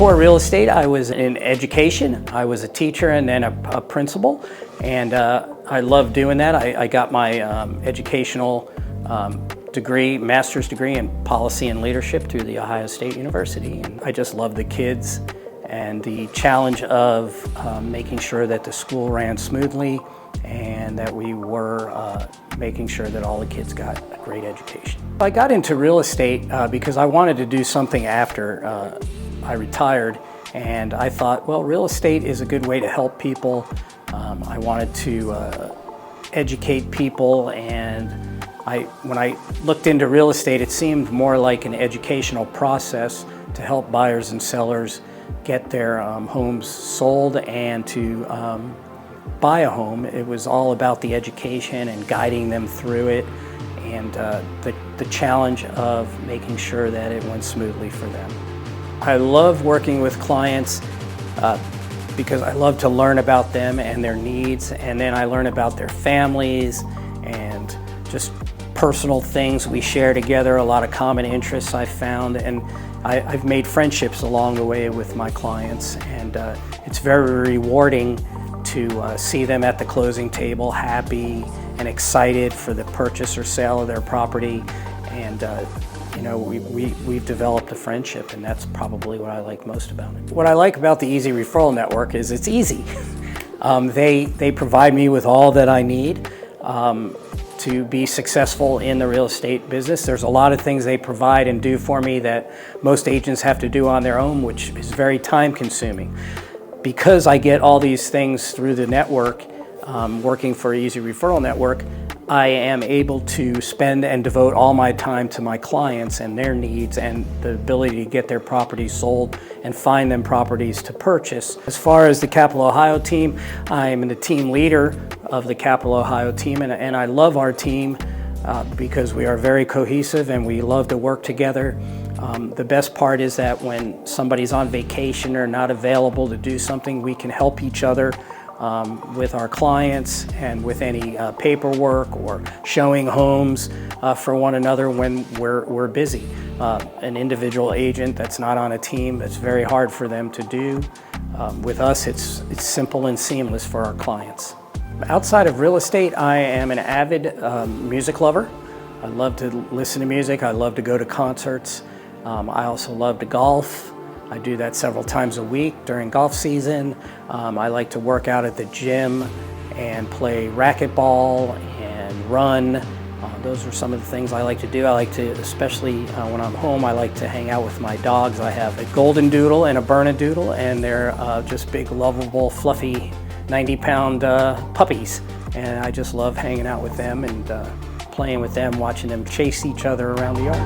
Before real estate, I was in education. I was a teacher and then a principal, and I loved doing that. I got my educational degree, master's degree in policy and leadership through the Ohio State University. And I just love the kids and the challenge of making sure that the school ran smoothly and that we were making sure that all the kids got a great education. I got into real estate because I wanted to do something after I retired, and I thought, well, real estate is a good way to help people. I wanted to educate people, and when I looked into real estate, it seemed more like an educational process to help buyers and sellers get their homes sold and to buy a home. It was all about the education and guiding them through it, and the challenge of making sure that it went smoothly for them. I love working with clients because I love to learn about them and their needs, and then I learn about their families and just personal things we share together, a lot of common interests I found, and I've made friendships along the way with my clients, and it's very rewarding to see them at the closing table happy and excited for the purchase or sale of their property. And you know, we've developed a friendship, and that's probably what I like most about it. What I like about the Easy Referral Network is it's easy. They provide me with all that I need to be successful in the real estate business. There's a lot of things they provide and do for me that most agents have to do on their own, which is very time consuming. Because I get all these things through the network, working for Easy Referral Network, I am able to spend and devote all my time to my clients and their needs and the ability to get their properties sold and find them properties to purchase. As far as the Capital Ohio team, I'm the team leader of the Capital Ohio team, and I love our team because we are very cohesive and we love to work together. The best part is that when somebody's on vacation or not available to do something, we can help each other with our clients and with any paperwork or showing homes for one another when we're busy. An individual agent that's not on a team, it's very hard for them to do. With us, it's simple and seamless for our clients. Outside of real estate, I am an avid music lover. I love to listen to music. I love to go to concerts. I also love to golf. I do that several times a week during golf season. I like to work out at the gym and play racquetball and run. Those are some of the things I like to do. I like to, especially when I'm home, I like to hang out with my dogs. I have a golden doodle and a Bernedoodle, and they're just big, lovable, fluffy, 90-pound puppies. And I just love hanging out with them and playing with them, watching them chase each other around the yard.